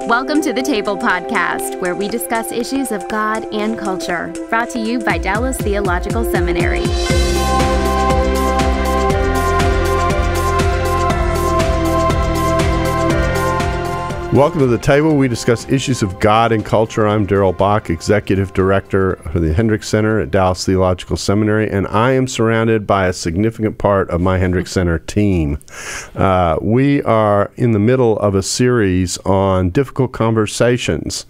Welcome to the Table Podcast, where we discuss issues of God and culture, brought to you by Dallas Theological Seminary. Welcome to the table. We discuss issues of God and culture. I'm Darrell Bock, Executive Director for the Hendricks Center at Dallas Theological Seminary, and I am surrounded by a significant part of my Hendricks Center team. We are in the middle of a series on difficult conversations.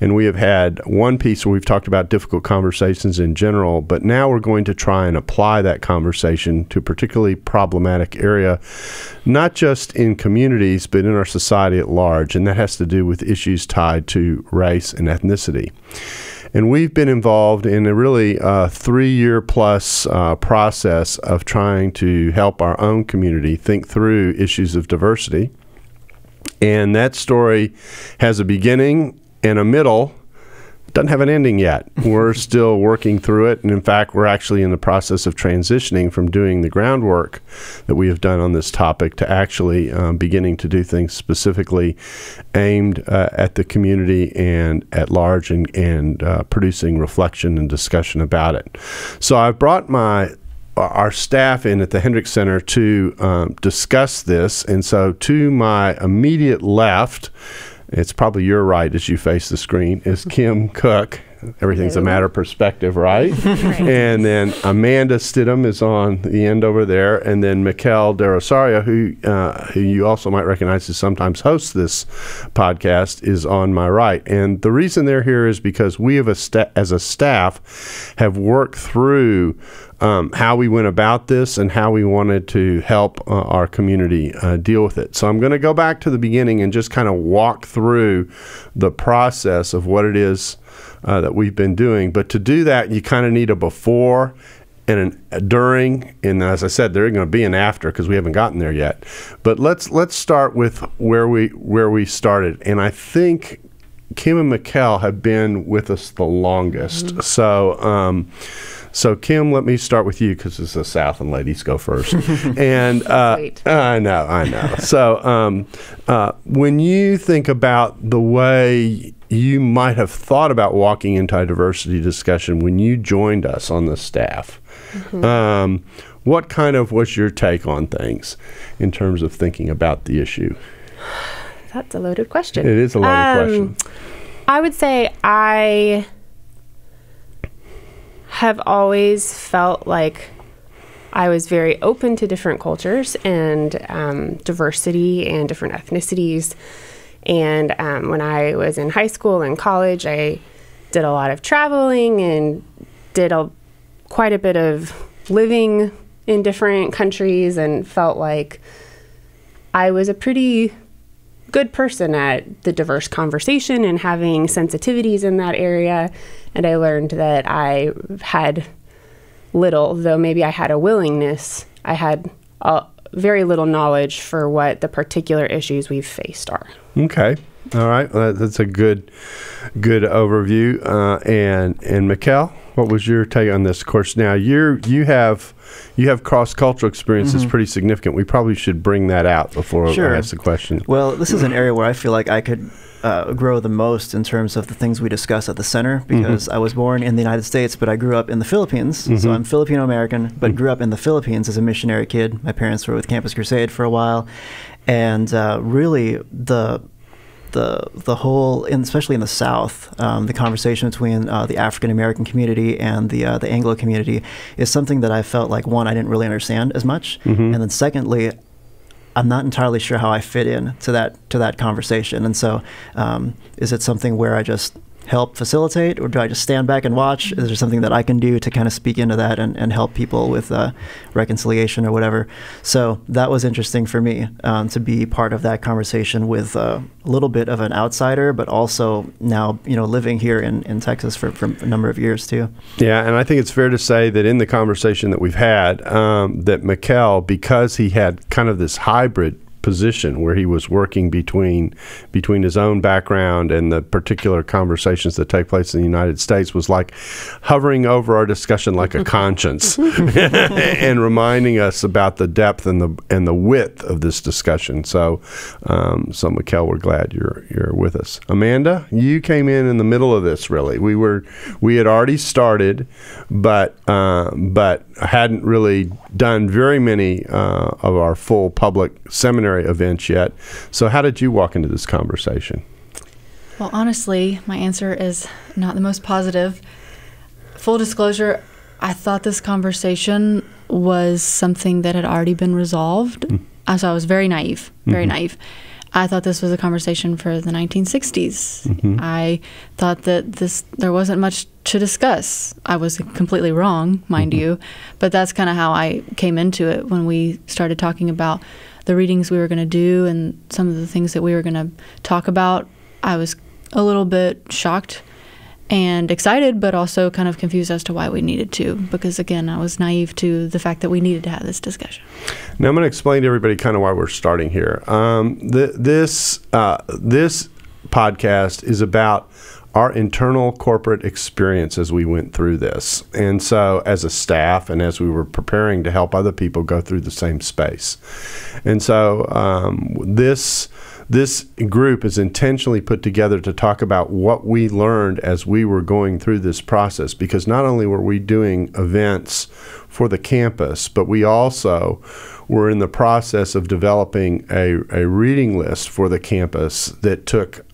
And we have had one piece where we've talked about difficult conversations in general, but now we're going to try and apply that conversation to a particularly problematic area, not just in communities, but in our society at large. And that has to do with issues tied to race and ethnicity. And we've been involved in a really 3-year plus process of trying to help our own community think through issues of diversity. And that story has a beginning and a middle. Doesn't have an ending yet. We're still working through it, and in fact, we're actually in the process of transitioning from doing the groundwork that we have done on this topic to actually beginning to do things specifically aimed at the community and at large, and producing reflection and discussion about it. So I've brought our staff in at the Hendricks Center to discuss this, and so to my immediate left, it's probably your right as you face the screen, is Kymberli Cook. Everything's a matter of perspective, right? Right. And then Amanda Stidham is on the end over there, and then Mikel Del Rosario, who you also might recognize as sometimes hosts this podcast, is on my right. And the reason they're here is because we have as a staff have worked through how we went about this and how we wanted to help our community deal with it. So I'm going to go back to the beginning and just kind of walk through the process of what it is that we've been doing. But to do that, you kind of need a before and a during, and as I said, there ain't going to be an after because we haven't gotten there yet. But let's start with where we started, and I think Kymb and Mikel have been with us the longest. Mm-hmm. So Kymb, let me start with you because it's the South and ladies go first. And I know. So when you think about the way you might have thought about walking into a diversity discussion when you joined us on the staff, mm-hmm. What kind of was your take on things in terms of thinking about the issue? That's a loaded question. It is a loaded question. I would say I have always felt like I was very open to different cultures and diversity and different ethnicities. And when I was in high school and college, I did a lot of traveling and did quite a bit of living in different countries and felt like I was a pretty good person at the diverse conversation and having sensitivities in that area. And I learned that I had little, though maybe I had a willingness, I had very little knowledge for what the particular issues we've faced are. Okay. All right. Well, that's a good overview. And Mikel, what was your take on this? Of course, now you have cross-cultural experience that's pretty significant. We probably should bring that out before I ask the question. Well, this is an area where I feel like I could grow the most in terms of the things we discuss at the center, because I was born in the United States, but I grew up in the Philippines. So I'm Filipino-American, but grew up in the Philippines as a missionary kid. My parents were with Campus Crusade for a while. And really the whole, especially in the South, the conversation between the African American community and the Anglo community is something that I felt like, one, I didn't really understand as much, and then secondly, I'm not entirely sure how I fit in to that conversation. And so, is it something where I just help facilitate, or do I just stand back and watch? Is there something that I can do to kind of speak into that and help people with reconciliation or whatever? So that was interesting for me, to be part of that conversation with a little bit of an outsider, but also now, living here in Texas for a number of years too. Yeah, and I think it's fair to say that in the conversation that we've had, that Mikel, because he had kind of this hybrid position where he was working between his own background and the particular conversations that take place in the United States was like hovering over our discussion like a conscience and reminding us about the depth and the width of this discussion. So Mikel, we're glad you're with us. Amanda, you came in the middle of this. Really, we had already started, but hadn't really done very many of our full public seminary events yet. So how did you walk into this conversation? Well, honestly, my answer is not the most positive. Full disclosure, I thought this conversation was something that had already been resolved. So I was very naive, naive. I thought this was a conversation for the 1960s. I thought that there wasn't much to discuss. I was completely wrong, mind you, but that's kind of how I came into it when we started talking about the readings we were going to do and some of the things that we were going to talk about. I was a little bit shocked and excited, but also kind of confused as to why we needed to, because again, I was naive to the fact that we needed to have this discussion. Now I'm going to explain to everybody kind of why we're starting here. This podcast is about our internal corporate experience as we went through this. And so as a staff and as we were preparing to help other people go through the same space. And so this group is intentionally put together to talk about what we learned as we were going through this process, because not only were we doing events for the campus, but we also were in the process of developing a reading list for the campus that took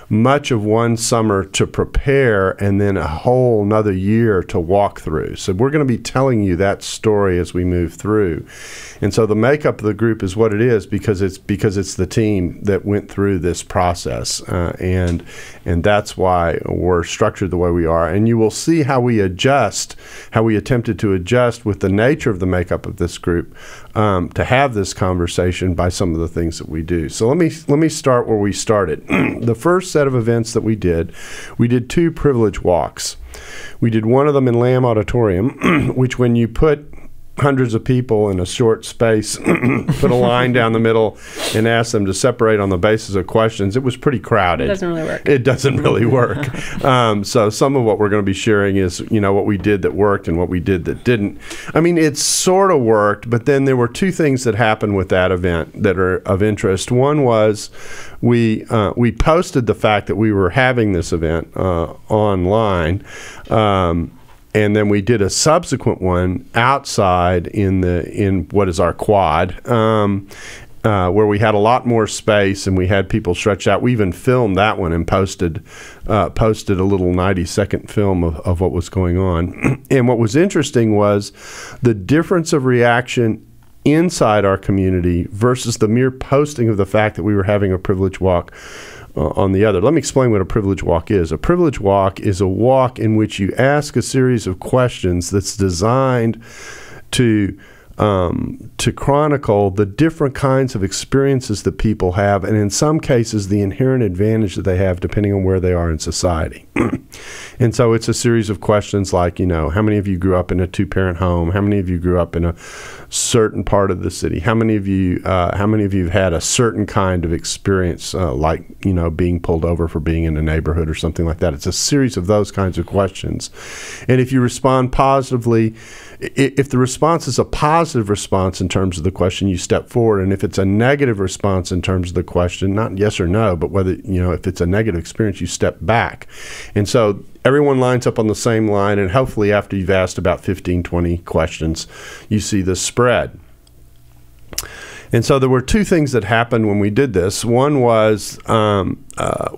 much of one summer to prepare and then a whole another year to walk through. So we're going to be telling you that story as we move through. And so the makeup of the group is what it is because it's the team that went through this process, and that's why we're structured the way we are. And you will see how we attempted to adjust with the nature of the makeup of this group to have this conversation by some of the things that we do. So let me start where we started. The first set of events that we did two privilege walks. We did one of them in Lamb Auditorium, which when you put hundreds of people in a short space, put a line down the middle and ask them to separate on the basis of questions, it was pretty crowded. It doesn't really work. So some of what we're going to be sharing is, what we did that worked and what we did that didn't. I mean, it sort of worked, but then there were two things that happened with that event that are of interest. One was we posted the fact that we were having this event online, and then we did a subsequent one outside in what is our quad, where we had a lot more space and we had people stretched out. We even filmed that one and posted a little 90-second film of what was going on. And what was interesting was the difference of reaction inside our community versus the mere posting of the fact that we were having a privilege walk on the other. Let me explain what a privilege walk is. A privilege walk is a walk in which you ask a series of questions that's designed to chronicle the different kinds of experiences that people have, and in some cases the inherent advantage that they have depending on where they are in society. And so it's a series of questions like, how many of you grew up in a two-parent home? How many of you grew up in a certain part of the city? How many of you have had a certain kind of experience, like being pulled over for being in a neighborhood or something like that? It's a series of those kinds of questions. And if you respond positively, if the response is a positive response in terms of the question, you step forward. And if it's a negative response in terms of the question, not yes or no, but whether, if it's a negative experience, you step back. And so everyone lines up on the same line, and hopefully after you've asked about 15, 20 questions, you see this spread. And so there were two things that happened when we did this. One was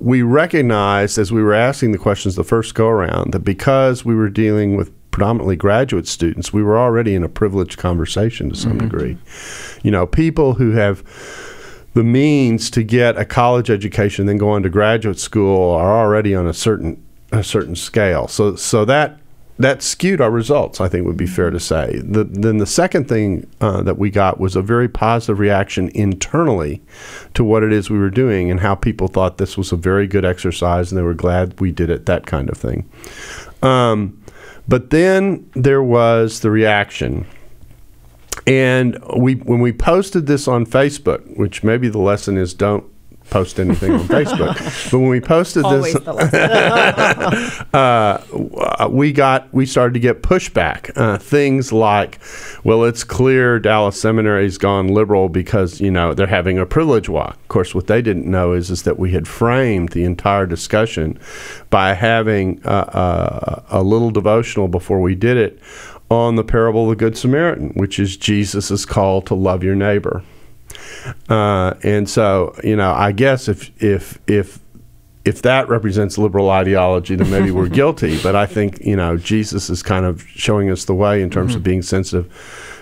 we recognized as we were asking the questions the first go-around that because we were dealing with predominantly graduate students, we were already in a privileged conversation to some degree. People who have the means to get a college education, then go on to graduate school, are already on a certain scale. So that skewed our results, I think would be fair to say. Then the second thing that we got was a very positive reaction internally to what it is we were doing and how people thought this was a very good exercise and they were glad we did it, that kind of thing. But then there was the reaction. And when we posted this on Facebook, which maybe the lesson is don't post anything on Facebook, but when we posted Always this, the lesson. we started to get pushback. Things like, well, it's clear Dallas Seminary's gone liberal because they're having a privilege walk. Of course, what they didn't know is that we had framed the entire discussion by having a little devotional before we did it on the parable of the Good Samaritan, which is Jesus' call to love your neighbor. And so, I guess if that represents liberal ideology, then maybe we're guilty. But I think, Jesus is kind of showing us the way in terms of being sensitive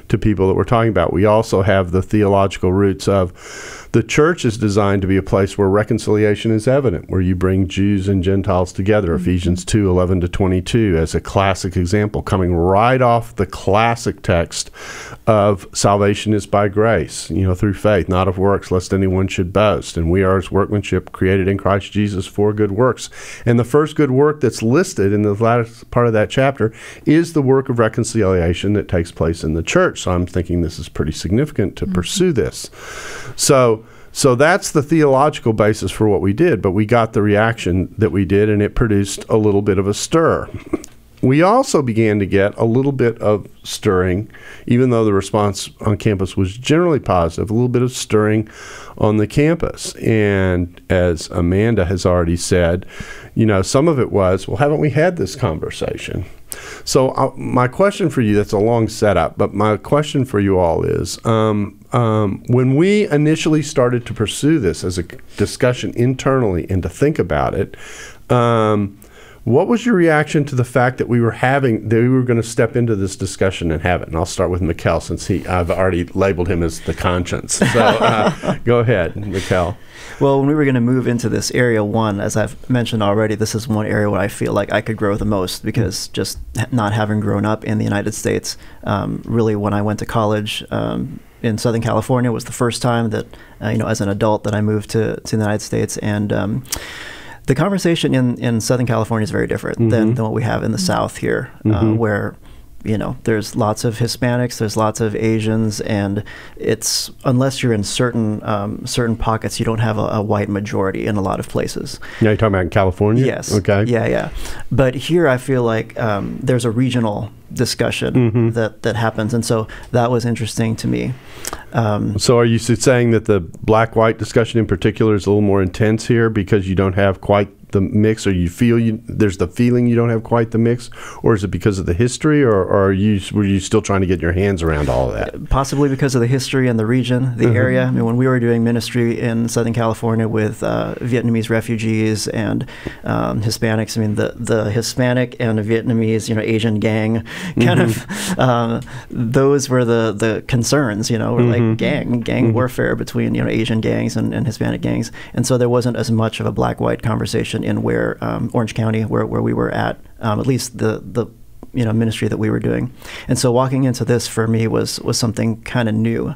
to people that we're talking about. We also have the theological roots of the church is designed to be a place where reconciliation is evident, where you bring Jews and Gentiles together. Ephesians 2:11-22 as a classic example, coming right off the classic text of salvation is by grace, through faith, not of works, lest anyone should boast. And we are his workmanship, created in Christ Jesus for good works. And the first good work that's listed in the latter part of that chapter is the work of reconciliation that takes place in the church. So I'm thinking this is pretty significant to pursue this. So that's the theological basis for what we did, but we got the reaction that we did, and it produced a little bit of a stir. We also began to get a little bit of stirring, even though the response on campus was generally positive, a little bit of stirring on the campus. And as Amanda has already said, some of it was, well, haven't we had this conversation? So my question for you, that's a long setup, but my question for you all is, when we initially started to pursue this as a discussion internally and to think about it, what was your reaction to the fact that we were going to step into this discussion and have it? And I'll start with Mikel, since I've already labeled him as the conscience. So go ahead, Mikel. Well, when we were going to move into this area one, as I've mentioned already, this is one area where I feel like I could grow the most, because just not having grown up in the United States, really when I went to college in Southern California was the first time that, as an adult that I moved to the United States. And the conversation in Southern California is very different than what we have in the South here, where there's lots of Hispanics, there's lots of Asians, and it's, unless you're in certain pockets, you don't have a white majority in a lot of places. Yeah, you're talking about in California? Yes. Okay. Yeah. But here I feel like there's a regional discussion that happens, and so that was interesting to me. So are you saying that the black-white discussion in particular is a little more intense here because you don't have quite the mix, or you feel there's the feeling you don't have quite the mix, or is it because of the history, or were you still trying to get your hands around all of that? Possibly because of the history and the region, the area. I mean, when we were doing ministry in Southern California with Vietnamese refugees and Hispanics, I mean, the Hispanic and the Vietnamese, Asian gang, kind of, those were the concerns, were like gang warfare between, Asian gangs and Hispanic gangs. And so there wasn't as much of a black-white conversation in where Orange County, where we were at least the ministry that we were doing. And so walking into this for me was something kind of new.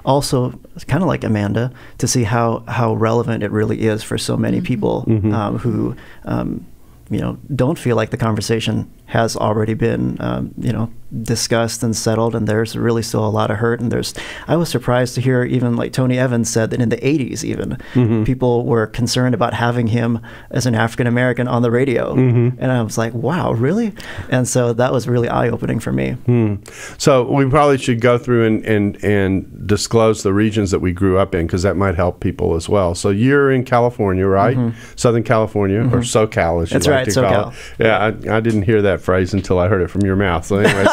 Also, kind of like Amanda, to see how relevant it really is for so many people who don't feel like the conversation has already been discussed and settled, and there's really still a lot of hurt. And I was surprised to hear, even like Tony Evans said, that in the 80s even people were concerned about having him as an African American on the radio. And I was like, wow, really? And so that was really eye-opening for me. So we probably should go through and disclose the regions that we grew up in, because that might help people as well. So you're in California, right? Southern California, or SoCal, as you like to call it. Yeah, I didn't hear that phrase until I heard it from your mouth. So anyway,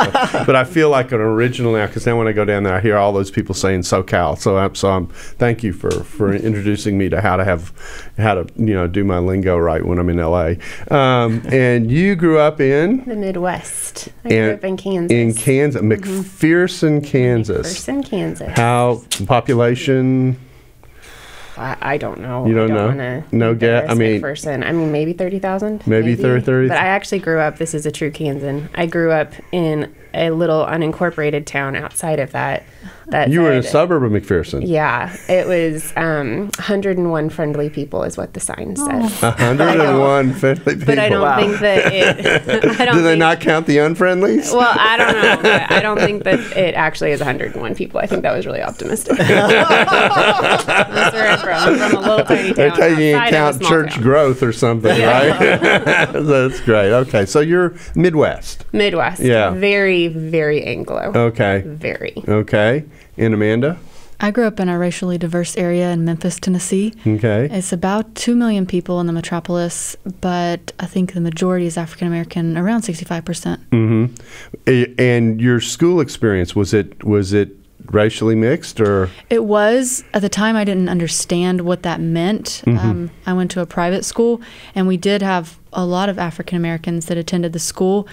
but I feel like an original now, because now when I go down there, I hear all those people saying SoCal. So thank you for introducing me to how to do my lingo right when I'm in LA. And you grew up in the Midwest. I grew up in Kansas. In Kansas, McPherson, Kansas. McPherson, Kansas. How population? I don't know. You don't know? No guess. I mean, maybe 30,000. Maybe 30. But I actually grew up. This is a true Kansan. I grew up in a little unincorporated town outside of that, that You were in a said, suburb of McPherson. Yeah, it was 101 friendly people is what the sign said. 101 friendly people. But I don't think that it. I don't Do they think- not count the unfriendlies? Well, I don't know. But I don't think that it actually is 101 people. I think that was really optimistic. From a little tiny town. They're taking into outside of a account small church town. growth or something, right? That's great. Okay, so you're Midwest. Midwest. Yeah. Very, very Anglo. Okay. Very. Okay. And Amanda? I grew up in a racially diverse area in Memphis, Tennessee. Okay. It's about 2 million people in the metropolis, but I think the majority is African American, around 65%. Mm-hmm. And your school experience, was it racially mixed, or? It was. At the time, I didn't understand what that meant. I went to a private school, and we did have a lot of African Americans that attended the school.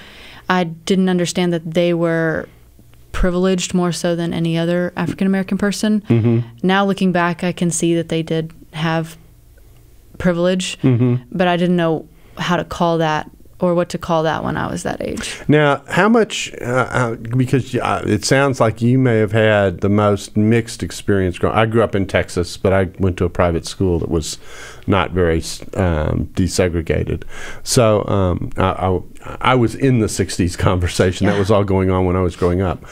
I didn't understand that they were privileged more so than any other African American person. Now looking back, I can see that they did have privilege, but I didn't know how to call that or what to call that when I was that age. Now, how much, because it sounds like you may have had the most mixed experience growing. I grew up in Texas, but I went to a private school that was not very desegregated. So I was in the 60s conversation. That was all going on when I was growing up.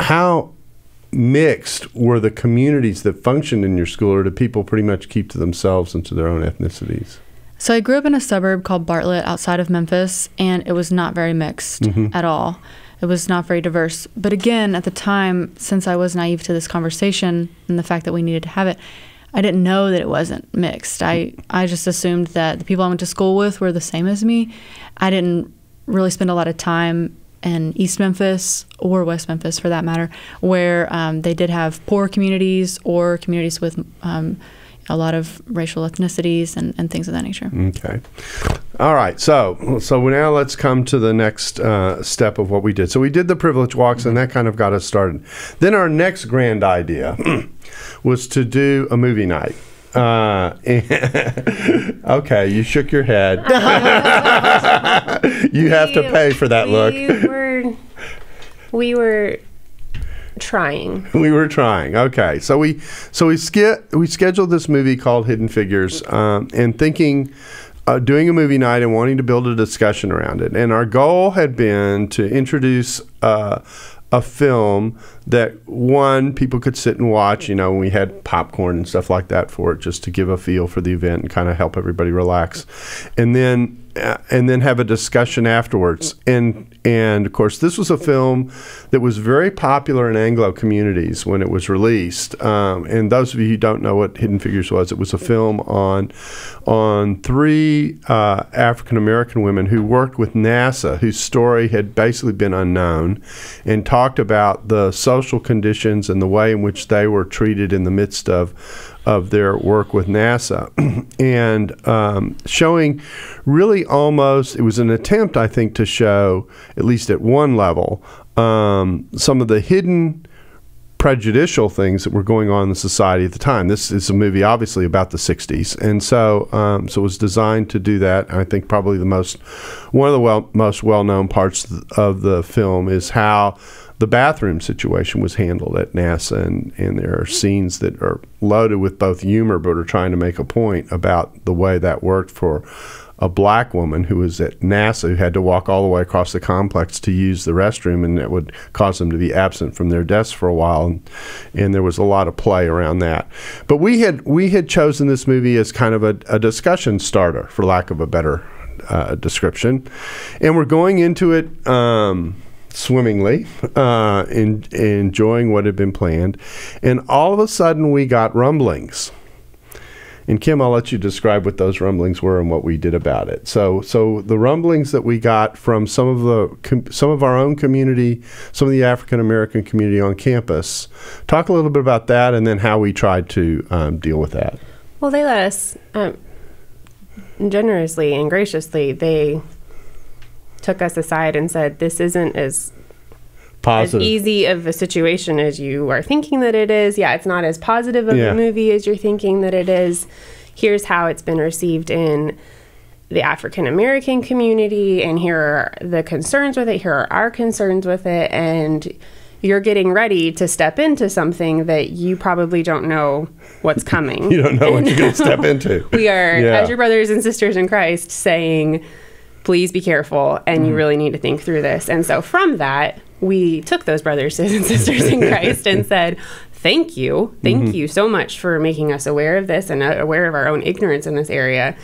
How mixed were the communities that functioned in your school, or did people pretty much keep to themselves and to their own ethnicities? So I grew up in a suburb called Bartlett outside of Memphis, and it was not very mixed at all. It was not very diverse. But again, at the time, since I was naive to this conversation and the fact that we needed to have it, I didn't know that it wasn't mixed. I just assumed that the people I went to school with were the same as me. I didn't really spend a lot of time in East Memphis or West Memphis, for that matter, where they did have poor communities or communities with a lot of racial ethnicities and things of that nature. Okay. All right. So now let's come to the next step of what we did. So we did the privilege walks, and that kind of got us started. Then our next grand idea was to do a movie night. Okay, you shook your head. You have to pay for that look. We were trying. We were trying. Okay, so we scheduled this movie called Hidden Figures, and thinking, doing a movie night and wanting to build a discussion around it. And our goal had been to introduce a film that, one, people could sit and watch. You know, we had popcorn and stuff like that for it, just to give a feel for the event and kind of help everybody relax, and then have a discussion afterwards. And of course, this was a film that was very popular in Anglo communities when it was released. And those of you who don't know what Hidden Figures was, it was a film on three African American women who worked with NASA, whose story had basically been unknown, and talked about the social conditions and the way in which they were treated in the midst of their work with NASA, and showing really almost, it was an attempt, I think, to show, at least at one level, some of the hidden prejudicial things that were going on in the society at the time. This is a movie obviously about the 60s, and so it was designed to do that. I think probably one of the most well-known parts of the film is how the bathroom situation was handled at NASA, and there are scenes that are loaded with both humor but are trying to make a point about the way that worked for a black woman who was at NASA, who had to walk all the way across the complex to use the restroom, and it would cause them to be absent from their desks for a while, and there was a lot of play around that. But we had chosen this movie as kind of a discussion starter, for lack of a better description, and we're going into it swimmingly, enjoying what had been planned, and all of a sudden we got rumblings. And Kymb, I'll let you describe what those rumblings were and what we did about it. So the rumblings that we got from some of our own community, some of the African American community on campus. Talk a little bit about that, and then how we tried to deal with that. Well, they let us generously and graciously. They took us aside and said, "This isn't as easy of a situation as you are thinking that it is. Yeah, it's not as positive of a movie as you're thinking that it is. Here's how it's been received in the African American community, and here are the concerns with it. Here are our concerns with it, and you're getting ready to step into something that you probably don't know what's coming. You don't know what you're going to step into. We are, as your brothers and sisters in Christ, saying, please be careful, and you really need to think through this. And so from that, we took those brothers and sisters in Christ and said, thank you so much for making us aware of this and aware of our own ignorance in this area.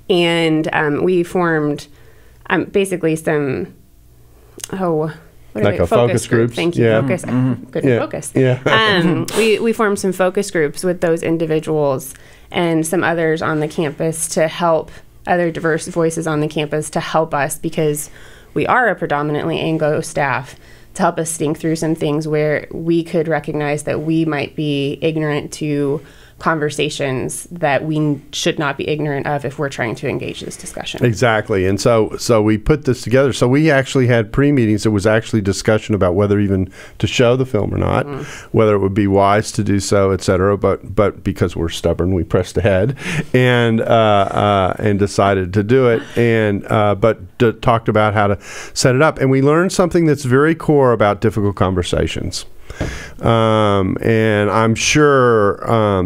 And we formed basically some, focus groups. Thank you. Yeah. Focus. Good focus. Yeah. We formed some focus groups with those individuals and some others on the campus to help other diverse voices on the campus to help us, because we are a predominantly Anglo staff, to help us think through some things where we could recognize that we might be ignorant to conversations that we should not be ignorant of if we're trying to engage this discussion. Exactly. And so we put this together. So we actually had pre-meetings. There was actually discussion about whether even to show the film or not, whether it would be wise to do so, et cetera. But because we're stubborn, we pressed ahead and decided to do it, and talked about how to set it up. And we learned something that's very core about difficult conversations. And I'm sure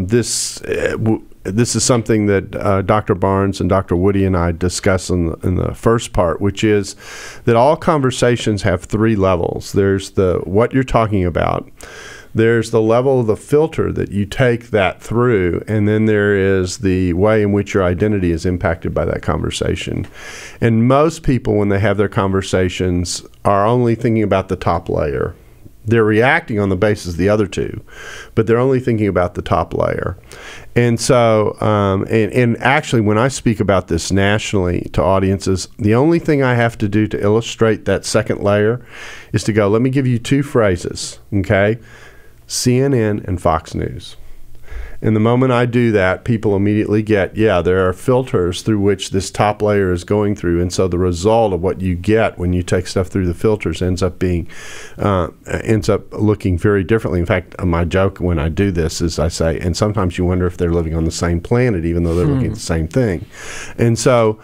this is something that Dr. Barnes and Dr. Woody and I discuss in the first part, which is that all conversations have three levels. There's what you're talking about. There's the level of the filter that you take that through, and then there is the way in which your identity is impacted by that conversation. And most people, when they have their conversations, are only thinking about the top layer. They're reacting on the basis of the other two, but they're only thinking about the top layer. And so, and actually, when I speak about this nationally to audiences, the only thing I have to do to illustrate that second layer is to go, let me give you two phrases, okay? CNN and Fox News. And the moment I do that, people immediately get, there are filters through which this top layer is going through. And so the result of what you get when you take stuff through the filters ends up looking very differently. In fact, my joke when I do this is I say, and sometimes you wonder if they're living on the same planet, even though they're looking at the same thing. And so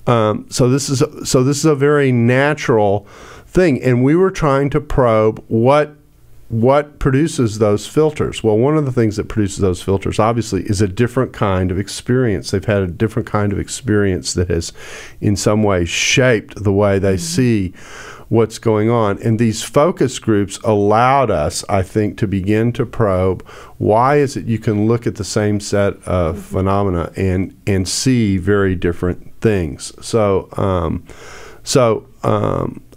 this is a very natural thing. And we were trying to probe what produces those filters? Well, one of the things that produces those filters, obviously, is a different kind of experience. They've had a different kind of experience that has, in some way, shaped the way they see what's going on. And these focus groups allowed us, I think, to begin to probe why is it you can look at the same set of phenomena and see very different things. So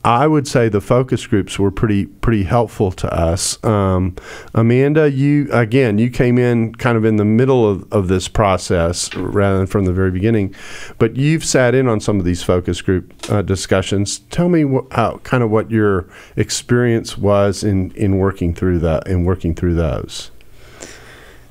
I would say the focus groups were pretty helpful to us. Amanda, you came in kind of in the middle of this process rather than from the very beginning, but you've sat in on some of these focus group discussions. Tell me what your experience was in working through those.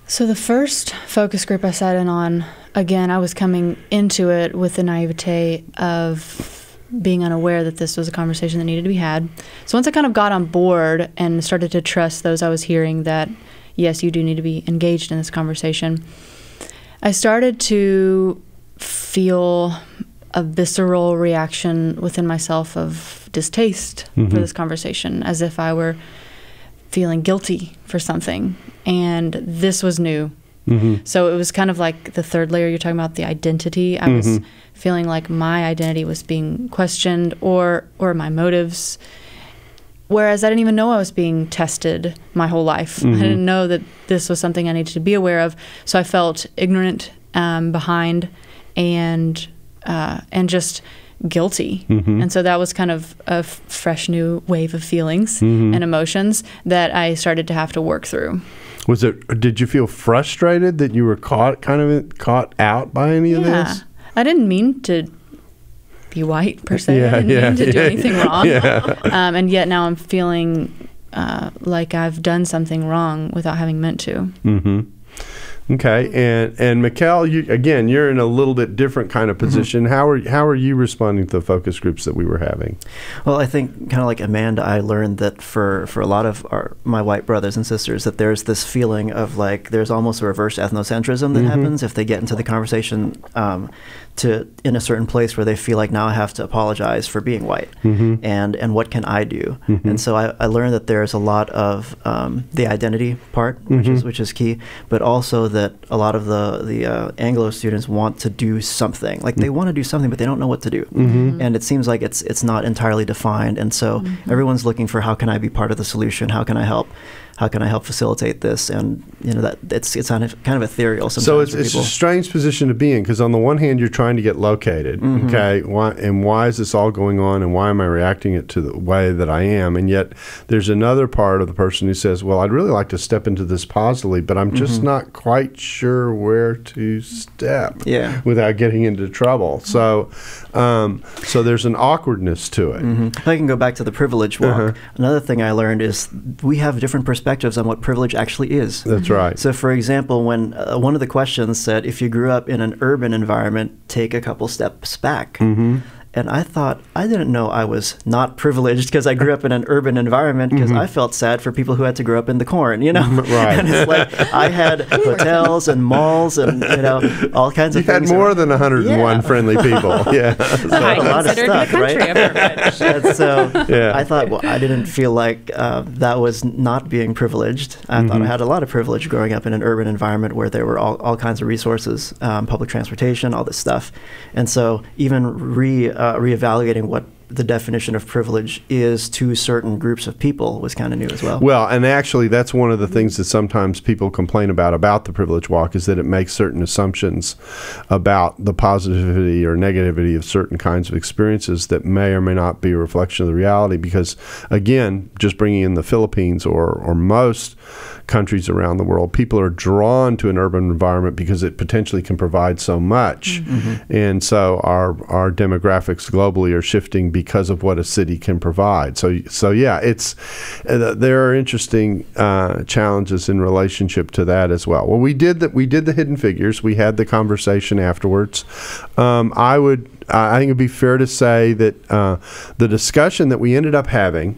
So the first focus group I sat in on, again, I was coming into it with the naivete of being unaware that this was a conversation that needed to be had. So once I kind of got on board and started to trust those I was hearing that, yes, you do need to be engaged in this conversation, I started to feel a visceral reaction within myself of distaste for this conversation, as if I were feeling guilty for something. And this was new. So it was kind of like the third layer you're talking about, the identity. I was feeling like my identity was being questioned or my motives, whereas I didn't even know I was being tested my whole life. I didn't know that this was something I needed to be aware of. So I felt ignorant, behind, and just guilty. And so that was kind of a fresh new wave of feelings and emotions that I started to have to work through. Did you feel frustrated that you were caught out by any of this? I didn't mean to be white per se. I didn't mean to do anything wrong. And yet now I'm feeling like I've done something wrong without having meant to. Okay, and Mikel, you're in a little bit different kind of position. Mm-hmm. How are you responding to the focus groups that we were having? Well, I think kind of like Amanda, I learned that for a lot of my white brothers and sisters, that there's this feeling of like there's almost a reverse ethnocentrism that happens if they get into the conversation in a certain place where they feel like now I have to apologize for being white, and what can I do? And so I learned that there's a lot of the identity part, which is key, but also that a lot of the Anglo students want to do something. Like they want to do something, but they don't know what to do. And it seems like it's not entirely defined. And so everyone's looking for, how can I be part of the solution? How can I help? How can I help facilitate this? And that it's kind of ethereal sometimes. So it's a strange position to be in, because on the one hand you're trying to get located, okay, why is this all going on, and why am I reacting it to the way that I am? And yet there's another part of the person who says, well, I'd really like to step into this positively, but I'm just not quite sure where to step without getting into trouble. So there's an awkwardness to it. If I can go back to the privilege walk, another thing I learned is we have different perspectives on what privilege actually is. That's right. So, for example, when one of the questions said, if you grew up in an urban environment, take a couple steps back. And I thought, I didn't know I was not privileged because I grew up in an urban environment, because I felt sad for people who had to grow up in the corn, Right. And it's like I had hotels and malls and, all kinds of things. You had more than 101 friendly people. Yeah. So a lot of stuff, right? And so I thought, well, I didn't feel like that was not being privileged. I thought I had a lot of privilege growing up in an urban environment where there were all kinds of resources, public transportation, all this stuff. And so even reevaluating what the definition of privilege is to certain groups of people was kind of new as well. Well, and actually that's one of the things that sometimes people complain about the privilege walk, is that it makes certain assumptions about the positivity or negativity of certain kinds of experiences that may or may not be a reflection of the reality. Because, again, just bringing in the Philippines or most countries around the world, people are drawn to an urban environment because it potentially can provide so much. And so our demographics globally are shifting because of what a city can provide. So yeah, there are interesting challenges in relationship to that as well. Well, we did the Hidden Figures. We had the conversation afterwards. I think it'd be fair to say that the discussion that we ended up having,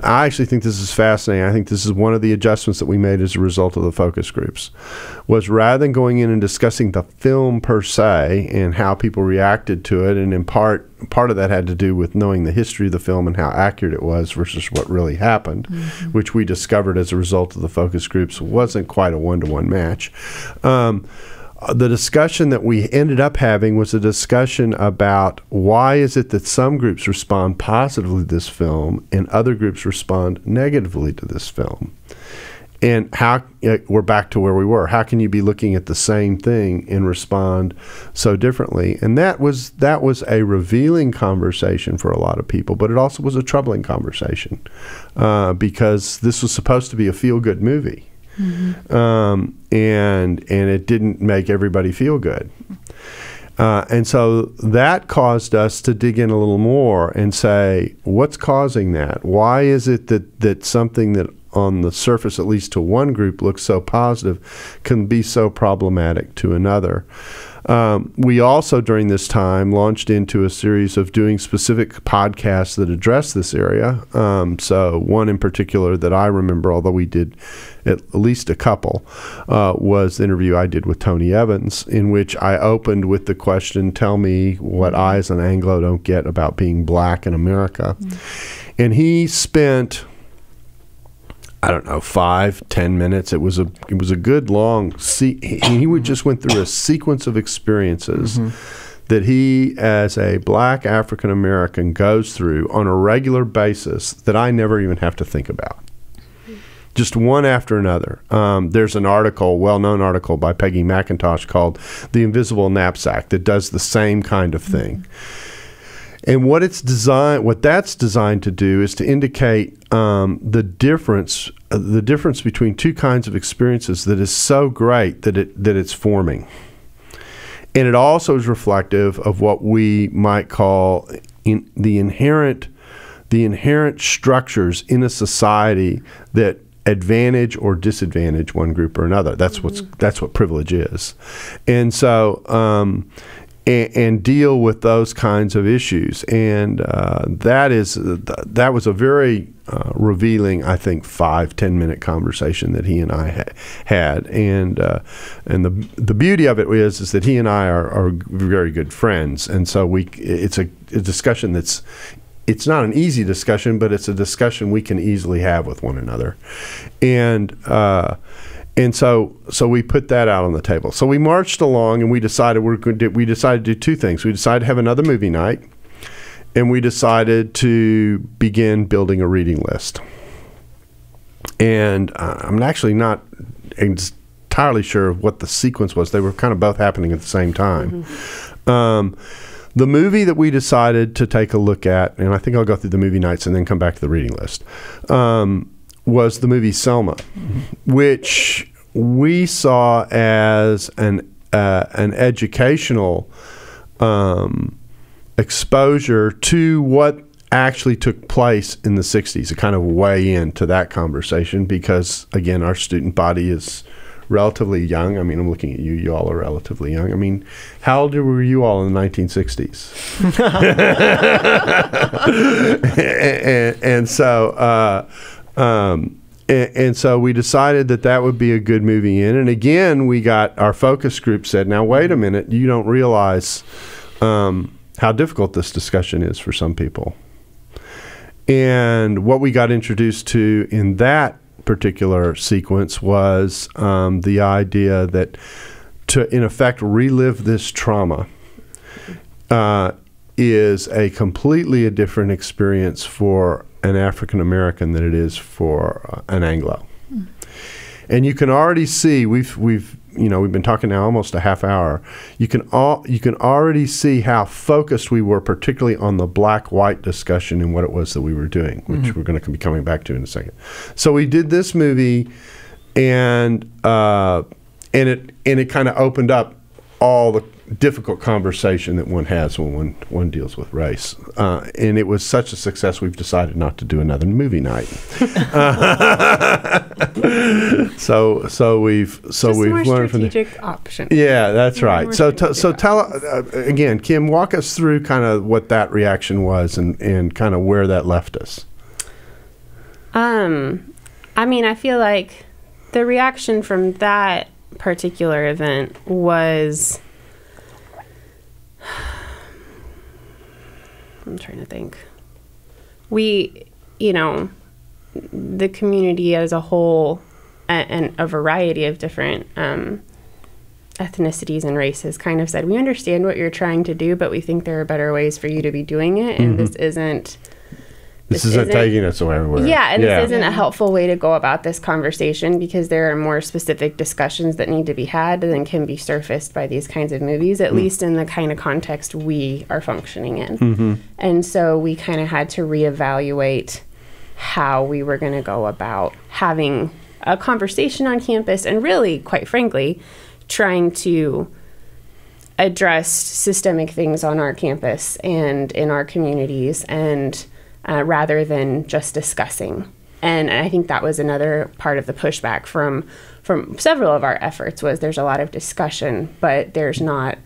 I actually think this is fascinating. I think this is one of the adjustments that we made as a result of the focus groups, was rather than going in and discussing the film per se and how people reacted to it, and in part of that had to do with knowing the history of the film and how accurate it was versus what really happened, which we discovered as a result of the focus groups wasn't quite a one-to-one match. The discussion that we ended up having was a discussion about why is it that some groups respond positively to this film and other groups respond negatively to this film. And how we're back to where we were. How can you be looking at the same thing and respond so differently? And that was a revealing conversation for a lot of people, but it also was a troubling conversation because this was supposed to be a feel-good movie. And it didn't make everybody feel good. And so that caused us to dig in a little more and say, what's causing that? Why is it that something that on the surface, at least to one group, looks so positive can be so problematic to another? We also, during this time, launched into a series of doing specific podcasts that address this area. So one in particular that I remember, although we did at least a couple, was the interview I did with Tony Evans, in which I opened with the question, tell me what I as an Anglo don't get about being black in America. And he spent, I don't know, 5-10 minutes. It was a good long. He would just went through a sequence of experiences that he, as a black African American, goes through on a regular basis that I never even have to think about. Just one after another. There's an article, well-known article by Peggy McIntosh called "The Invisible Knapsack" that does the same kind of thing. And what that's designed to do is to indicate the difference between two kinds of experiences that is so great that it's forming. And it also is reflective of what we might call the inherent structures in a society that advantage or disadvantage one group or another. That's what privilege is, and so and deal with those kinds of issues. And that was a very revealing, I think, 5-10 minute conversation that he and I had. And the beauty of it is that he and I are very good friends, and so it's a discussion that's. It's not an easy discussion, but it's a discussion we can easily have with one another, and so we put that out on the table. So we marched along, and we decided to do two things. We decided to have another movie night, and we decided to begin building a reading list. And I'm actually not entirely sure what the sequence was. They were kind of both happening at the same time. The movie that we decided to take a look at, and I think I'll go through the movie nights and then come back to the reading list, was the movie Selma, which we saw as an educational exposure to what actually took place in the 60s, a kind of way into that conversation, because, again, our student body is relatively young. I mean, I'm looking at you. You all are relatively young. I mean, how old were you all in the 1960s? And so we decided that would be a good movie in. And again, we got our focus group said, now, wait a minute. You don't realize how difficult this discussion is for some people. And what we got introduced to in that particular sequence was the idea that to, in effect, relive this trauma is a completely different experience for an African American than it is for an Anglo. And you can already see we've been talking now almost a half hour. You can already see how focused we were, particularly on the black-white discussion and what it was that we were doing, which we're going to be coming back to in a second. So we did this movie, and it kind of opened up all the difficult conversation that one has when one deals with race, and it was such a success we've decided not to do another movie night. So we've learned from the option. Yeah, that's right. So tell again, Kymb, walk us through kind of what that reaction was and kind of where that left us. I mean, I feel like the reaction from that particular event was, I'm trying to think. The community as a whole, and a variety of different ethnicities and races kind of said, we understand what you're trying to do, but we think there are better ways for you to be doing it, and this isn't taking us everywhere. Yeah, and this isn't a helpful way to go about this conversation, because there are more specific discussions that need to be had than can be surfaced by these kinds of movies, at least in the kind of context we are functioning in. And so we kind of had to reevaluate how we were going to go about having a conversation on campus, and really, quite frankly, trying to address systemic things on our campus and in our communities, and rather than just discussing. And I think that was another part of the pushback from several of our efforts, was there's a lot of discussion, but there's not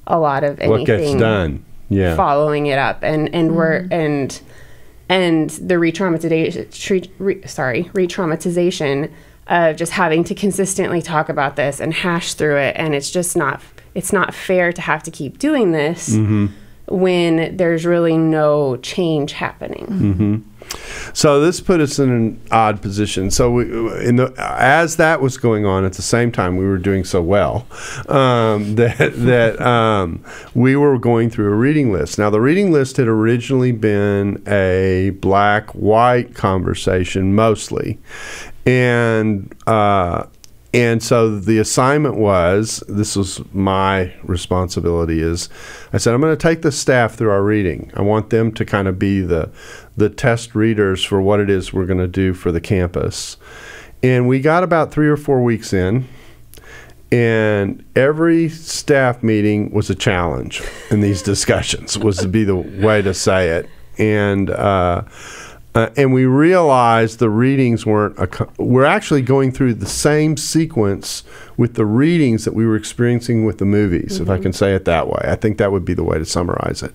a lot of anything what gets done. Following it up, and the re-traumatization of just having to consistently talk about this and hash through it, and it's not fair to have to keep doing this when there's really no change happening. So this put us in an odd position. So as that was going on, at the same time we were doing so well that we were going through a reading list. Now, the reading list had originally been a black-white conversation mostly, and so the assignment was, this was my responsibility, is I said, I'm going to take the staff through our reading. I want them to kind of be the test readers for what it is we're going to do for the campus. And we got about 3 or 4 weeks in, and every staff meeting was a challenge in these discussions, was to be the way to say it. And And we realized the readings we're actually going through the same sequence with the readings that we were experiencing with the movies, if I can say it that way. I think that would be the way to summarize it.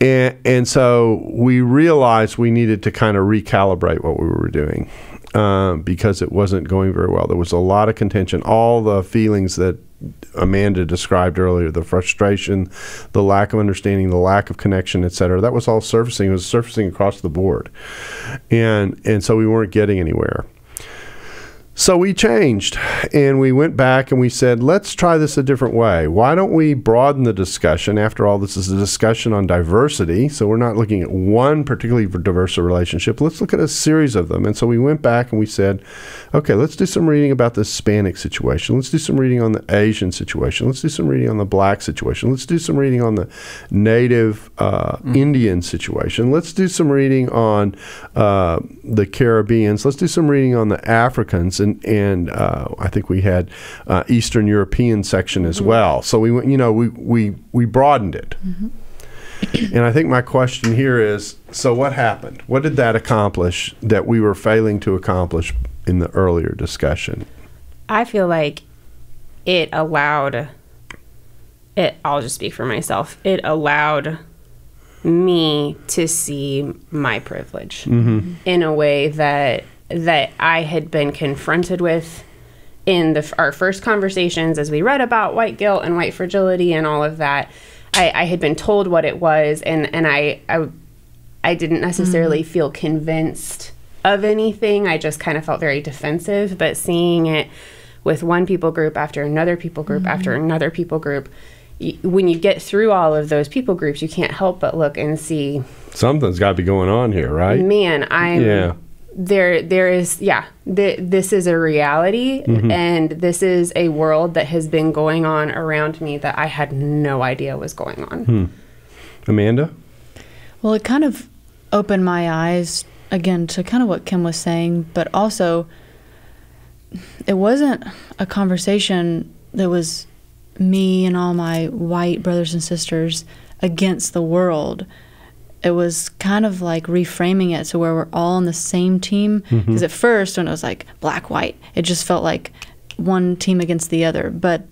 And so we realized we needed to kind of recalibrate what we were doing because it wasn't going very well. There was a lot of contention, all the feelings that Amanda described earlier, the frustration, the lack of understanding, the lack of connection, et cetera. That was all surfacing. It was surfacing across the board. And so we weren't getting anywhere. So we changed, and we went back and we said, let's try this a different way. Why don't we broaden the discussion? After all, this is a discussion on diversity, so we're not looking at one particularly diverse relationship. Let's look at a series of them. And so we went back and we said, okay, let's do some reading about the Hispanic situation. Let's do some reading on the Asian situation. Let's do some reading on the Black situation. Let's do some reading on the Native Indian situation. Let's do some reading on the Caribbeans. Let's do some reading on the Africans. And I think we had Eastern European section as well. So we went, we broadened it. And I think my question here is, so what happened? What did that accomplish that we were failing to accomplish in the earlier discussion? I feel like it allowed it. I'll just speak for myself. It allowed me to see my privilege in a way that I had been confronted with in our first conversations as we read about white guilt and white fragility and all of that. I had been told what it was, and I didn't necessarily feel convinced of anything. I just kind of felt very defensive. But seeing it with one people group after another people group after another people group, when you get through all of those people groups, you can't help but look and see something's got to be going on here, right? Man, this is a reality, and this is a world that has been going on around me that I had no idea was going on. Amanda? Well, it kind of opened my eyes, again, to kind of what Kymb was saying, but also it wasn't a conversation that was me and all my white brothers and sisters against the world. It was kind of like reframing it to where we're all on the same team. Because at first, when it was like black, white, it just felt like one team against the other. But,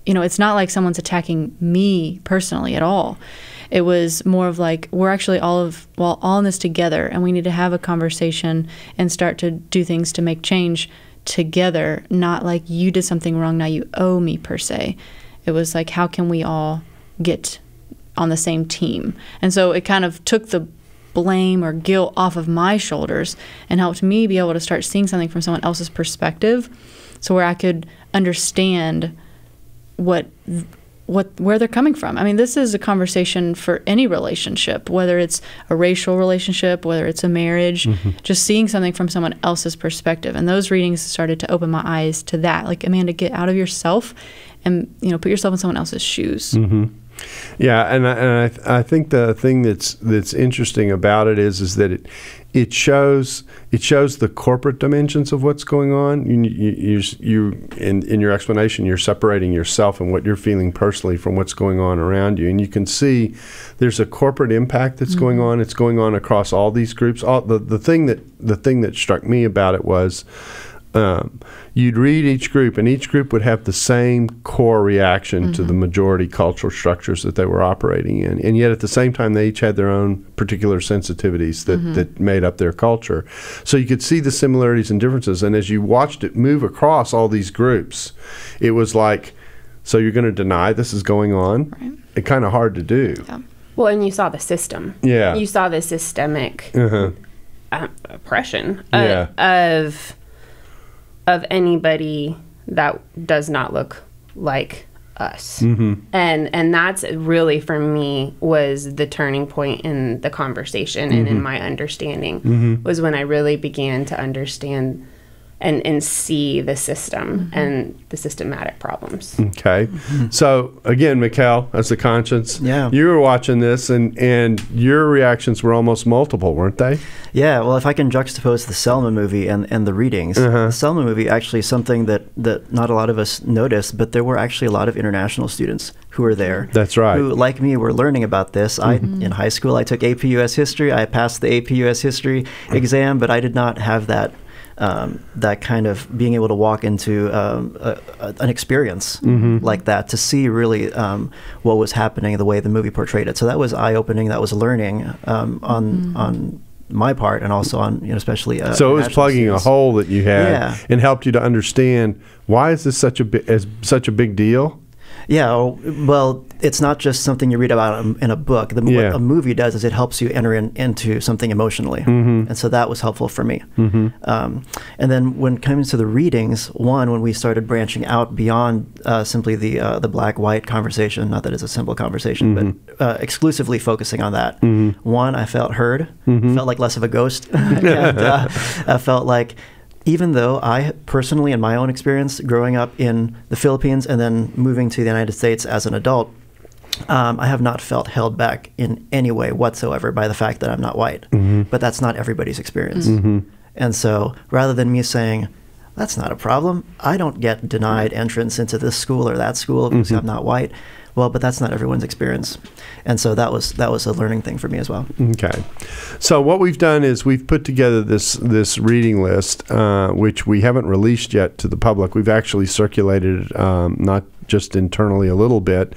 it's not like someone's attacking me personally at all. It was more of like, we're actually all in this together, and we need to have a conversation and start to do things to make change together, not like you did something wrong, now you owe me, per se. It was like, how can we all get on the same team? And so it kind of took the blame or guilt off of my shoulders and helped me be able to start seeing something from someone else's perspective, so where I could understand where they're coming from. I mean, this is a conversation for any relationship, whether it's a racial relationship, whether it's a marriage, just seeing something from someone else's perspective. And those readings started to open my eyes to that. Like, Amanda, get out of yourself and, put yourself in someone else's shoes. Yeah, and I think the thing that's interesting about it is that it shows the corporate dimensions of what's going on. You in your explanation, you're separating yourself and what you're feeling personally from what's going on around you, and you can see there's a corporate impact that's going on. It's going on across all these groups. The thing that struck me about it was, you'd read each group, and each group would have the same core reaction to the majority cultural structures that they were operating in. And yet at the same time, they each had their own particular sensitivities that made up their culture. So you could see the similarities and differences. And as you watched it move across all these groups, it was like, so you're going to deny this is going on? Right. It's kind of hard to do. Yeah. Well, and you saw the system. Yeah. You saw the systemic oppression of anybody that does not look like us. And that's really, for me, was the turning point in the conversation and in my understanding, was when I really began to understand and see the system and the systematic problems. Okay. So again, Mikel, as a conscience, you were watching this and your reactions were almost multiple, weren't they? Yeah, well, if I can juxtapose the Selma movie and the readings, the Selma movie actually is something that not a lot of us noticed, but there were actually a lot of international students who were there. That's right. Who, like me, were learning about this. In high school, I took AP US History. I passed the AP US History exam, but I did not have that kind of being able to walk into an experience like that, to see really what was happening, the way the movie portrayed it. So that was eye-opening. That was learning on my part, and also on especially. So it was plugging a hole that you had, and helped you to understand why is this such a big deal. Yeah, well, it's not just something you read about in a book. What a movie does is it helps you enter into something emotionally. And so that was helpful for me. And then when it comes to the readings, when we started branching out beyond simply the black-white conversation, not that it's a simple conversation, but exclusively focusing on that. I felt heard, felt like less of a ghost, and I felt like, even though I personally, in my own experience, growing up in the Philippines and then moving to the United States as an adult, I have not felt held back in any way whatsoever by the fact that I'm not white. But that's not everybody's experience. And so rather than me saying, that's not a problem, I don't get denied entrance into this school or that school because I'm not white. Well, but that's not everyone's experience. And so that was a learning thing for me as well. Okay. So what we've done is we've put together this reading list, which we haven't released yet to the public. We've actually circulated it, not just internally a little bit,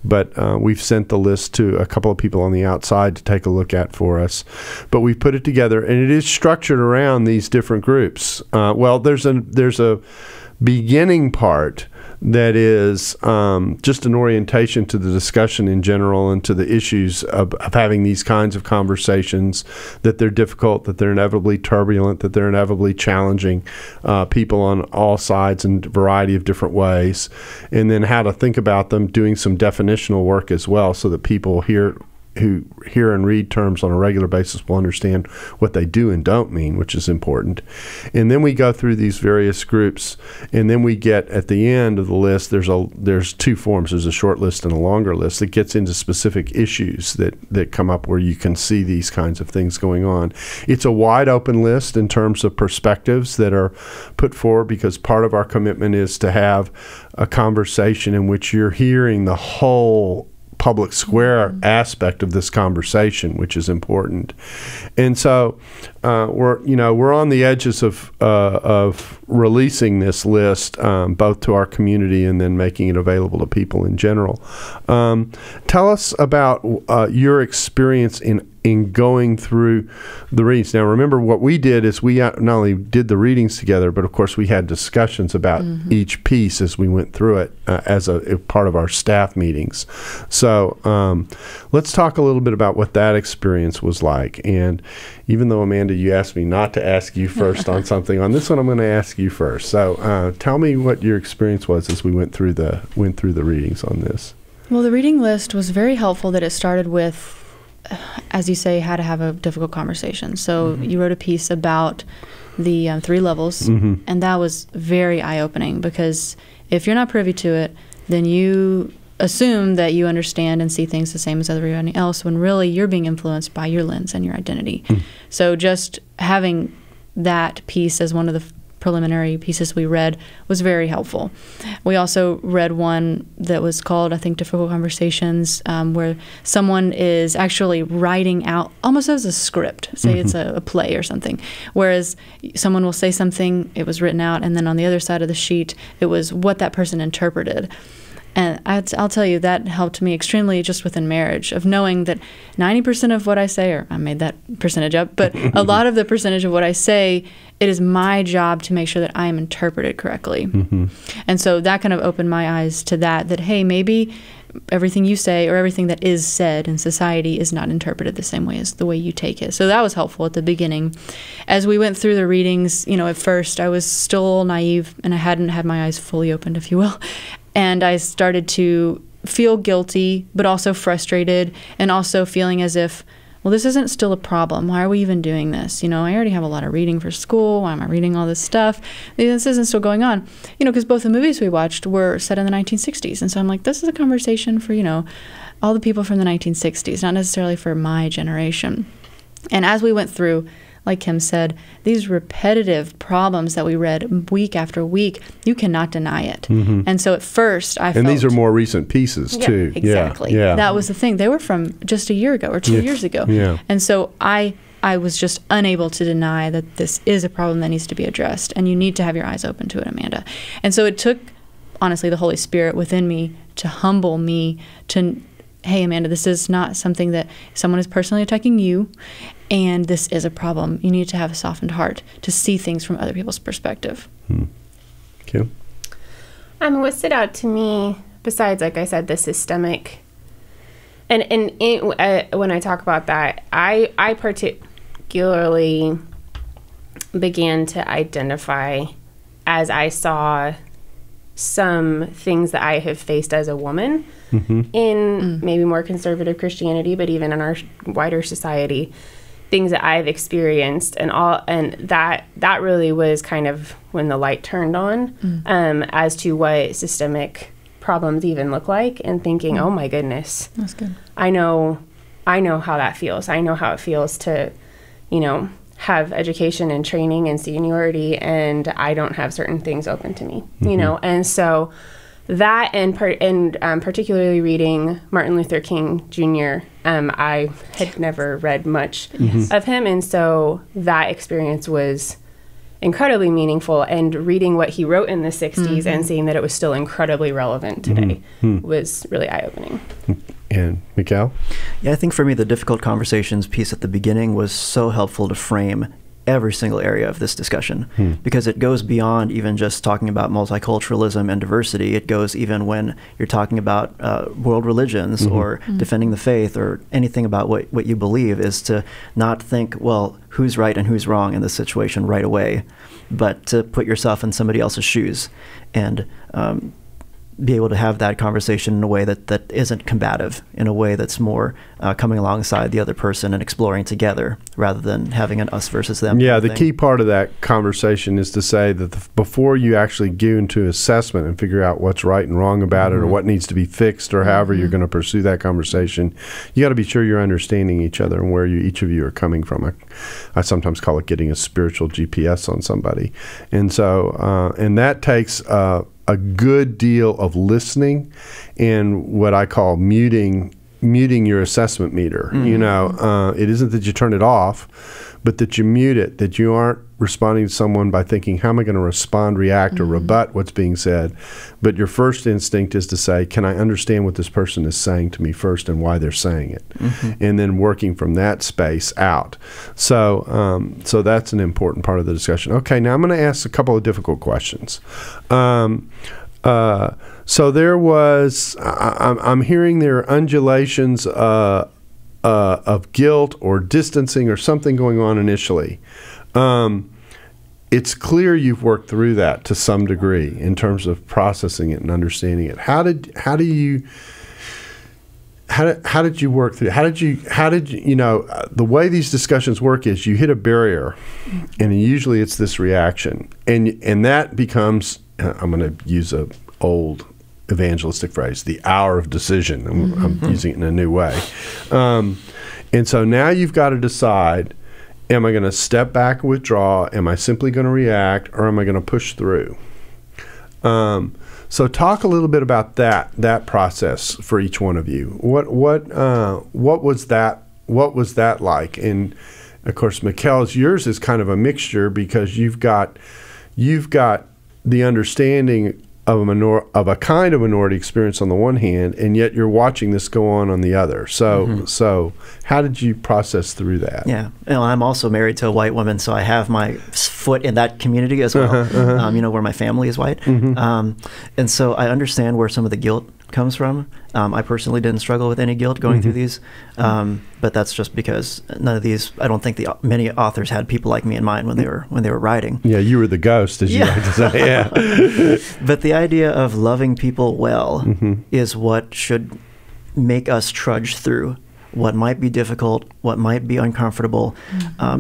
but we've sent the list to a couple of people on the outside to take a look at for us. But we've put it together, and it is structured around these different groups. Well, there's a beginning part that is just an orientation to the discussion in general and to the issues of having these kinds of conversations, that they're difficult, that they're inevitably turbulent, that they're inevitably challenging people on all sides in a variety of different ways, and then how to think about them, doing some definitional work as well so that people who hear and read terms on a regular basis will understand what they do and don't mean, which is important. And then we go through these various groups, and then we get at the end of the list, there's two forms. There's a short list and a longer list that gets into specific issues that come up where you can see these kinds of things going on. It's a wide open list in terms of perspectives that are put forward, because part of our commitment is to have a conversation in which you're hearing the whole public square aspect of this conversation, which is important. And so we're on the edges of releasing this list, both to our community and then making it available to people in general. Tell us about your experience in going through the readings. Now, remember, what we did is we not only did the readings together, but of course we had discussions about each piece as we went through it as a part of our staff meetings. So let's talk a little bit about what that experience was like. And even though, Amanda, you asked me not to ask you first on something, on this one I'm going to ask you first. So tell me what your experience was as we went through the readings on this. Well, the reading list was very helpful that it started with, as you say, how to have a difficult conversation. So you wrote a piece about the 3 levels, and that was very eye-opening, because if you're not privy to it, then you assume that you understand and see things the same as everybody else, when really you're being influenced by your lens and your identity. So just having that piece as one of the preliminary pieces we read was very helpful. We also read one that was called, I think, Difficult Conversations, where someone is actually writing out almost as a script. Say it's a play or something, whereas someone will say something, it was written out, and then on the other side of the sheet it was what that person interpreted. And I'll tell you, that helped me extremely just within marriage, of knowing that 90% of what I say, or I made that percentage up, but a lot of the percentage of what I say, it is my job to make sure that I am interpreted correctly. And so that kind of opened my eyes to that, hey, maybe everything you say or everything that is said in society is not interpreted the same way as the way you take it. So that was helpful at the beginning. As we went through the readings, at first I was still a little naive, and I hadn't had my eyes fully opened, if you will. And I started to feel guilty, but also frustrated, and also feeling as if well, this isn't still a problem. Why are we even doing this? I already have a lot of reading for school. Why am I reading all this stuff? This isn't still going on. Because both the movies we watched were set in the 1960s. And so I'm like, this is a conversation for, all the people from the 1960s, not necessarily for my generation. And as we went through, like Kymb said, these repetitive problems that we read week after week, you cannot deny it. Mm-hmm. And so at first I felt... And these are more recent pieces, too. Exactly. Yeah. That was the thing. They were from just a year ago or 2 years ago. Yeah. And so I was just unable to deny that this is a problem that needs to be addressed. And you need to have your eyes open to it, Amanda. And so it took, honestly, the Holy Spirit within me to humble me to... Hey, Amanda, this is not something that someone is personally attacking you, and this is a problem. You need to have a softened heart to see things from other people's perspective. Okay. What stood out to me, besides, like I said, the systemic, and when I talk about that, I particularly began to identify as I saw some things that I have faced as a woman in maybe more conservative Christianity, but even in our wider society, things that I've experienced and that really was kind of when the light turned on as to what systemic problems even look like, and thinking, oh my goodness, that's good. I know how that feels. I know how it feels to, have education and training and seniority, and I don't have certain things open to me, and so that and particularly reading Martin Luther King Jr., I had never read much of him, and so that experience was incredibly meaningful, and reading what he wrote in the 60s and seeing that it was still incredibly relevant today was really eye-opening. And Mikel? Yeah, I think for me the difficult conversations piece at the beginning was so helpful to frame every single area of this discussion, because it goes beyond even just talking about multiculturalism and diversity. It goes even when you're talking about world religions or defending the faith or anything about what you believe, is to not think, well, who's right and who's wrong in this situation right away, but to put yourself in somebody else's shoes and be able to have that conversation in a way that isn't combative, in a way that's more coming alongside the other person and exploring together rather than having an us versus them. Yeah, the key part of that conversation is to say that before you actually go into assessment and figure out what's right and wrong about it or what needs to be fixed or however you're going to pursue that conversation, you got to be sure you're understanding each other and where each of you are coming from. I sometimes call it getting a spiritual GPS on somebody. And so, and that takes a good deal of listening and what I call muting your assessment meter. It isn't that you turn it off, but that you mute it, that you aren't responding to someone by thinking, how am I going to respond, react, or rebut what's being said? But your first instinct is to say, can I understand what this person is saying to me first and why they're saying it? And then working from that space out. So so that's an important part of the discussion. Okay, now I'm going to ask a couple of difficult questions. So there was, I'm hearing there are undulations of guilt or distancing or something going on initially. It's clear you've worked through that to some degree in terms of processing it and understanding it. How did you work through? How did you the way these discussions work is you hit a barrier, and usually it's this reaction, and that becomes, I'm going to use a old evangelistic phrase, the hour of decision. I'm using it in a new way. And so now you've got to decide, am I going to step back and withdraw? Am I simply going to react, or am I going to push through? So talk a little bit about that process for each one of you. What was that like? And of course, Mikel's, yours is kind of a mixture, because you've got the understanding of a kind of minority experience on the one hand, and yet you're watching this go on the other. So so how did you process through that? Yeah, I'm also married to a white woman, so I have my foot in that community as well. Where my family is white, and so I understand where some of the guilt comes from. I personally didn't struggle with any guilt going through these, but that's just because none of these, I don't think many authors had people like me in mind when they were writing. Yeah, you were the ghost, as you like to say. Yeah. But the idea of loving people well is what should make us trudge through what might be difficult, what might be uncomfortable,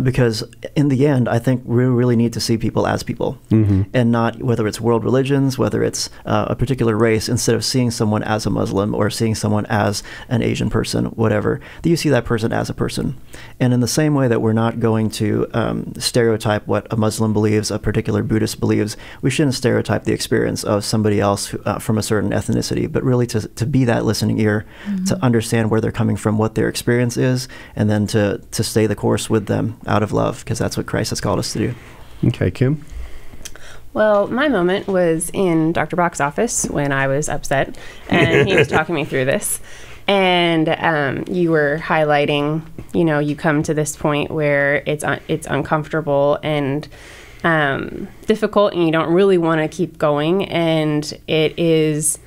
because in the end, I think we really need to see people as people, and not whether it's world religions, whether it's a particular race, instead of seeing someone as a Muslim or seeing someone as an Asian person, whatever, that you see that person as a person. And in the same way that we're not going to stereotype what a Muslim believes, a particular Buddhist believes, we shouldn't stereotype the experience of somebody else from a certain ethnicity, but really to be that listening ear, to understand where they're coming from, what their experience is, and then to stay the course with them out of love, because that's what Christ has called us to do. Okay, Kymb? Well, my moment was in Dr. Bock's office when I was upset, and he was talking me through this. And you were highlighting, you come to this point where it's uncomfortable and difficult, and you don't really want to keep going. And it is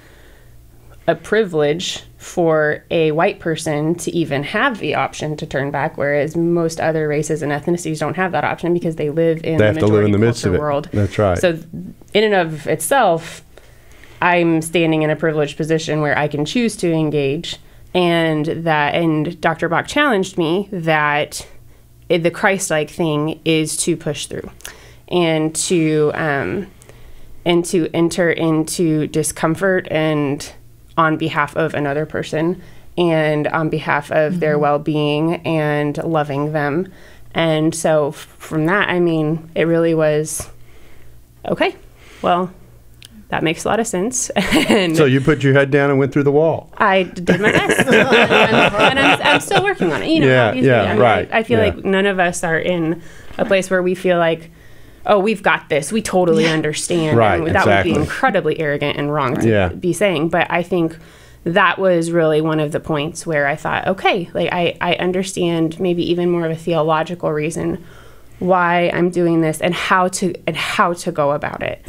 a privilege for a white person to even have the option to turn back, whereas most other races and ethnicities don't have that option because they live in the majority culture world. That's right. So in and of itself, I'm standing in a privileged position where I can choose to engage, and Dr. Bock challenged me that the Christ-like thing is to push through and to enter into discomfort and on behalf of another person and on behalf of their well-being and loving them. And so from that, it really was, okay, well, that makes a lot of sense. And so you put your head down and went through the wall. I did my best. and I'm still working on it. Right. I feel like none of us are in a place where we feel like, oh, we've got this. We totally understand. Right, and that would be incredibly arrogant and wrong to be saying. But I think that was really one of the points where I thought, okay, I understand maybe even more of a theological reason why I'm doing this and how to go about it.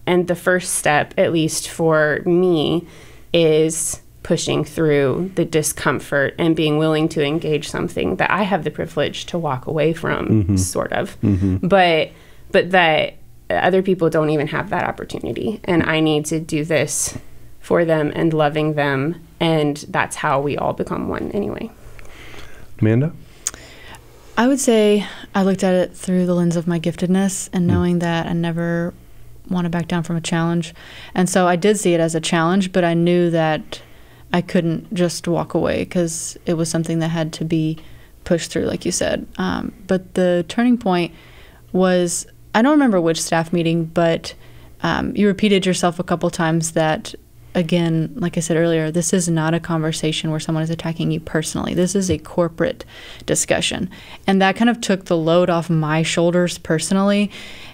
And the first step, at least for me, is pushing through the discomfort and being willing to engage something that I have the privilege to walk away from, sort of. But that other people don't even have that opportunity. And I need to do this for them and loving them. And that's how we all become one anyway. Amanda? I would say I looked at it through the lens of my giftedness and knowing that I never want to back down from a challenge. And so I did see it as a challenge, but I knew that I couldn't just walk away because it was something that had to be pushed through, like you said. But the turning point was, I don't remember which staff meeting, but you repeated yourself a couple times that, again, like I said earlier, this is not a conversation where someone is attacking you personally. This is a corporate discussion. And that kind of took the load off my shoulders personally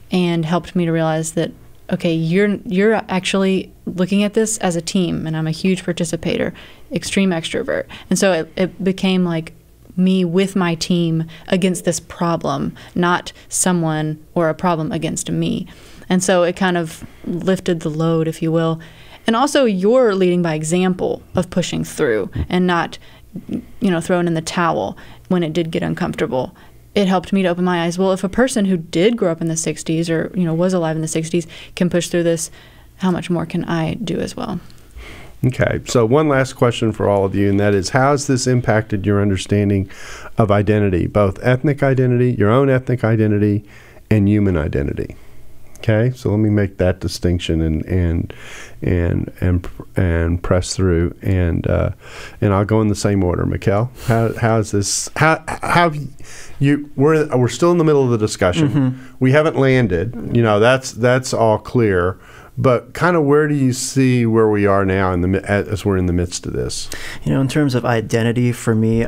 and helped me to realize that, okay, you're actually looking at this as a team, and I'm a huge participator, extreme extrovert. And so it became like me with my team against this problem, not someone or a problem against me. And so it kind of lifted the load, if you will. And also you're leading by example of pushing through and not, throwing in the towel when it did get uncomfortable. It helped me to open my eyes. Well, if a person who did grow up in the 60s or, was alive in the 60s can push through this, how much more can I do as well? Okay. So one last question for all of you, and that is, how has this impacted your understanding of identity, both ethnic identity, your own ethnic identity, and human identity? Okay. So let me make that distinction and press through, and I'll go in the same order. Mikel, how's this? How we're still in the middle of the discussion. We haven't landed. That's all clear. But kind of where do you see where we are now as we're in the midst of this? In terms of identity, for me,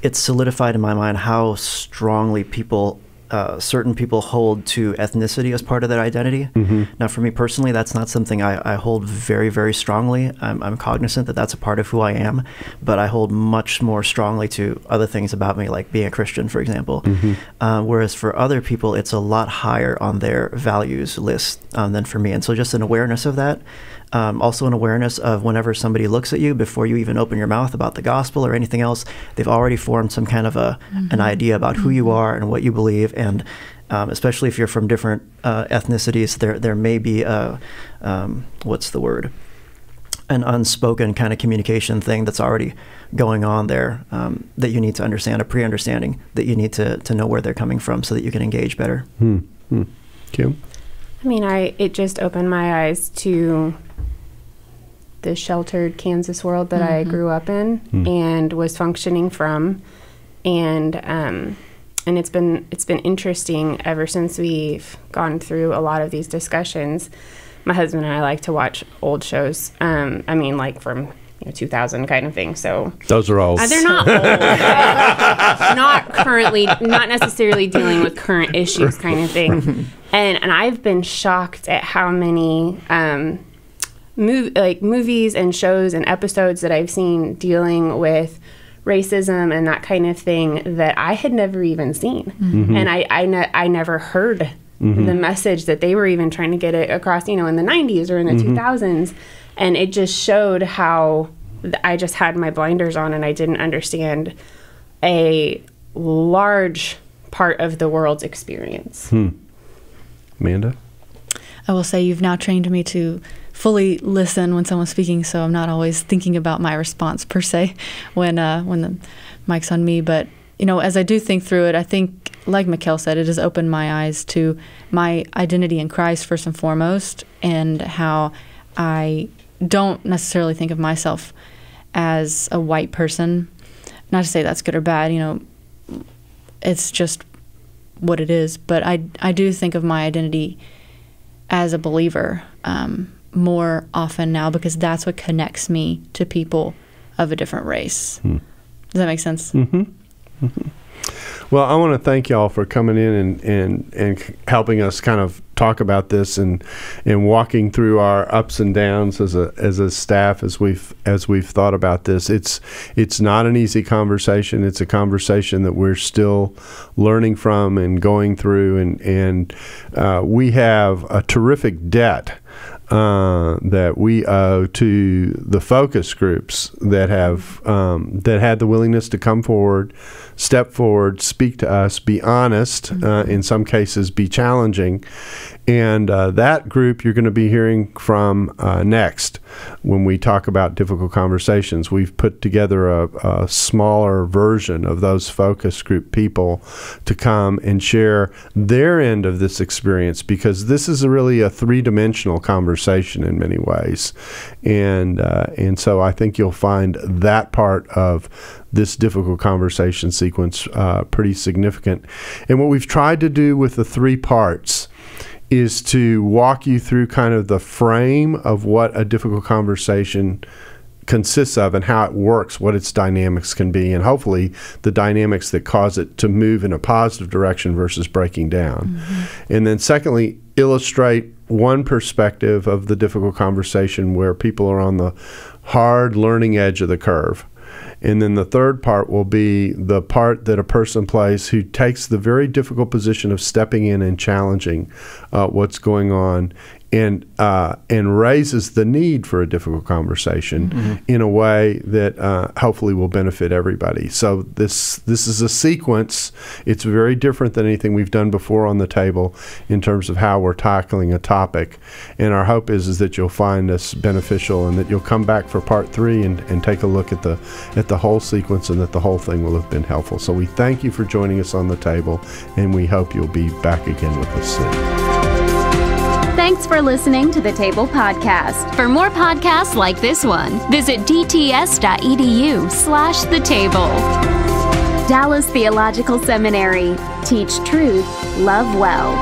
it's solidified in my mind how strongly certain people hold to ethnicity as part of their identity. Now, for me personally, that's not something I hold very, very strongly. I'm cognizant that that's a part of who I am, but I hold much more strongly to other things about me, like being a Christian, for example. Whereas for other people, it's a lot higher on their values list than for me. And so just an awareness of that. Also an awareness of whenever somebody looks at you, before you even open your mouth about the gospel or anything else, they've already formed some kind of an idea about who you are and what you believe. And especially if you're from different ethnicities, there may be a an unspoken kind of communication thing that's already going on there, that you need to understand, a pre-understanding that you need to know where they're coming from so that you can engage better. Kymb? I mean, it just opened my eyes to the sheltered Kansas world that I grew up in and was functioning from, and it's been interesting ever since we've gone through a lot of these discussions. My husband and I like to watch old shows. I mean, like from 2000 kind of thing. So those are old. They're not old. Not currently, not necessarily dealing with current issues kind of thing. And I've been shocked at how many movies and shows and episodes that I've seen dealing with racism and that kind of thing that I had never even seen. And I never heard the message that they were even trying to get it across, in the 90s or in the 2000s. And it just showed how I just had my blinders on and I didn't understand a large part of the world's experience. Amanda? I will say you've now trained me to fully listen when someone's speaking, so I'm not always thinking about my response per se when the mic's on me. But, as I do think through it, I think, like Mikel said, it has opened my eyes to my identity in Christ first and foremost, and how I don't necessarily think of myself as a white person. Not to say that's good or bad, it's just what it is. But I do think of my identity as a believer more often now, because that's what connects me to people of a different race. Does that make sense? Well, I want to thank y'all for coming in and helping us kind of talk about this and walking through our ups and downs as a staff as we've thought about this. It's not an easy conversation. It's a conversation that we're still learning from and going through, and we have a terrific debt that we owe to the focus groups that had the willingness to come forward, step forward, speak to us, be honest, in some cases be challenging. And that group you're going to be hearing from next when we talk about difficult conversations. We've put together a smaller version of those focus group people to come and share their end of this experience, because this is really a three-dimensional conversation in many ways. And so I think you'll find that part of this difficult conversation sequence pretty significant. And what we've tried to do with the three parts is to walk you through kind of the frame of what a difficult conversation consists of and how it works, what its dynamics can be, and hopefully the dynamics that cause it to move in a positive direction versus breaking down. And then secondly, illustrate one perspective of the difficult conversation where people are on the hard learning edge of the curve. And then the third part will be the part that a person plays who takes the very difficult position of stepping in and challenging what's going on, and raises the need for a difficult conversation in a way that hopefully will benefit everybody. So this is a sequence. It's very different than anything we've done before on the table in terms of how we're tackling a topic. And our hope is that you'll find this beneficial, and that you'll come back for part 3 and take a look at the whole sequence, and that the whole thing will have been helpful. So we thank you for joining us on the table, and we hope you'll be back again with us soon. Thanks for listening to the Table Podcast. For more podcasts like this one, visit dts.edu/the table. Dallas Theological Seminary. Teach truth, love well.